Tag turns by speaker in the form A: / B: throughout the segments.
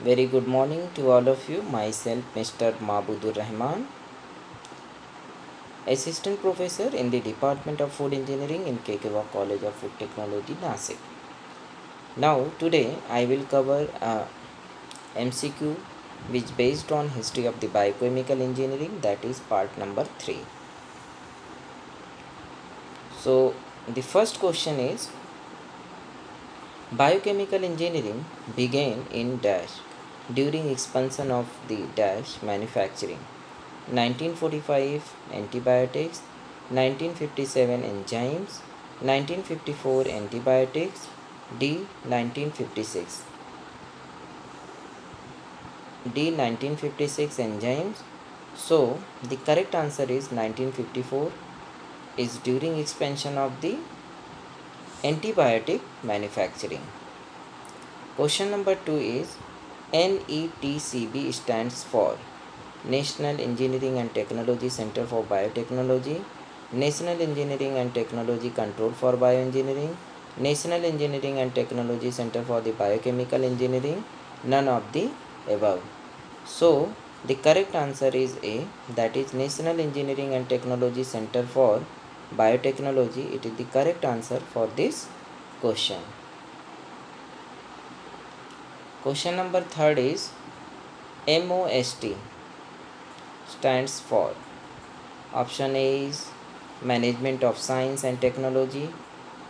A: Very good morning to all of you. Myself, Mr. Mabudur Rahman, Assistant Professor in the Department of Food Engineering in Kekewa College of Food Technology, Nasik. Now, today I will cover MCQ which based on history of the biochemical engineering, that is part number 3. So, the first question is biochemical engineering began in dash during expansion of the dash manufacturing. 1945 antibiotics, 1957 enzymes, 1954 antibiotics, D 1956. D 1956 enzymes. So the correct answer is 1954 is during expansion of the antibiotic manufacturing. Question number 2 is NETCB stands for National Engineering and Technology Center for Biotechnology, National Engineering and Technology Control for Bioengineering, National Engineering and Technology Center for the Biochemical Engineering, none of the above. So the correct answer is A, that is National Engineering and Technology Center for Biotechnology. It is the correct answer for this question. Question number 3 is MOST stands for. Option A is Management of Science and Technology.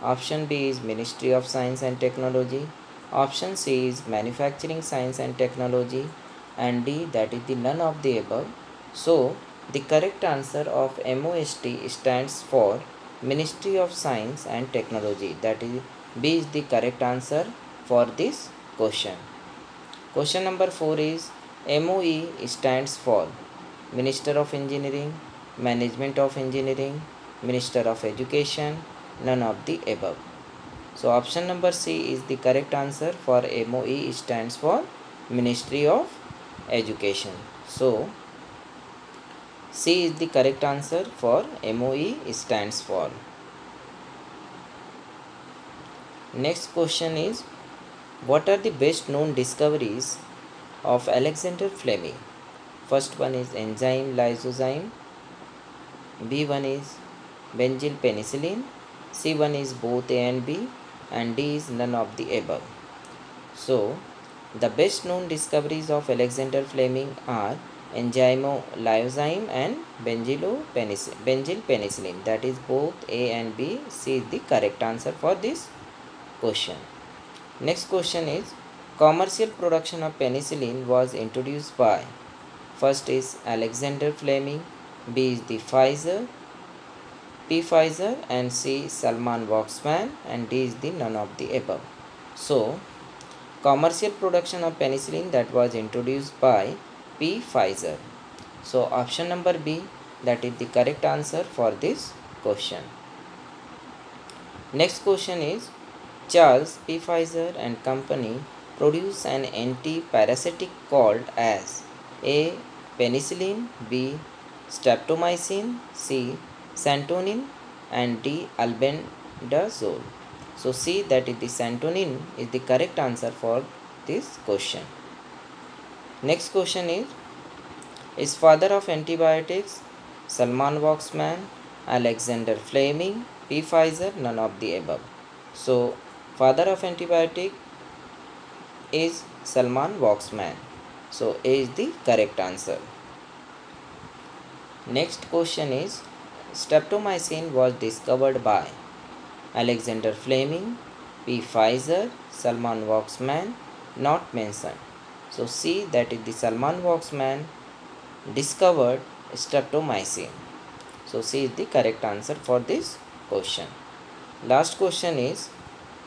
A: Option B is Ministry of Science and Technology. Option C is Manufacturing Science and Technology. And D, that is the none of the above. So the correct answer of MOST stands for Ministry of Science and Technology. That is B is the correct answer for this question. Question number 4 is MOE stands for Minister of Engineering, Management of Engineering, Minister of Education, none of the above. So option number C is the correct answer for MOE stands for Ministry of Education. So C is the correct answer for MOE stands for. Next question is what are the best known discoveries of Alexander Fleming? First one is enzyme lysozyme, B1 is benzyl penicillin, C1 is both A and B, and D is none of the above. So the best known discoveries of Alexander Fleming are enzyme lysozyme and benzyl penicillin, that is both A and B. C is the correct answer for this question. Next question is commercial production of penicillin was introduced by. First is Alexander Fleming, B is the Pfizer, P Pfizer, and C Salman Waxman, and D is the none of the above. So commercial production of penicillin that was introduced by P Pfizer. So option number B, that is the correct answer for this question. Next question is Charles P Pfizer and company produce an anti-parasitic called as A. penicillin, B. streptomycin, C. santonin, and D. albendazole. So C, that is the santonin, is the correct answer for this question. Next question is father of antibiotics Salman Waxman, Alexander Fleming, P Pfizer, none of the above. So father of antibiotic is Salman Waxman. So A is the correct answer. Next question is streptomycin was discovered by Alexander Fleming, P Pfizer, Salman Waxman, not mentioned. So C, that is the Salman Waxman discovered streptomycin. So C is the correct answer for this question. Last question is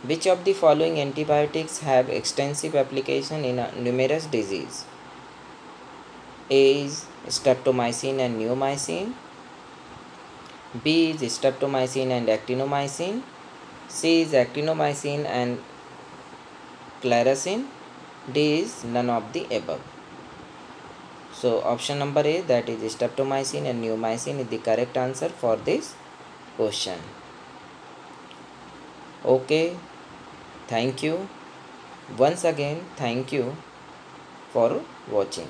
A: which of the following antibiotics have extensive application in numerous diseases? A is streptomycin and neomycin, B is streptomycin and actinomycin, C is actinomycin and clarithromycin, D is none of the above. So option number A, that is streptomycin and neomycin, is the correct answer for this question. Okay, thank you. Once again, thank you for watching.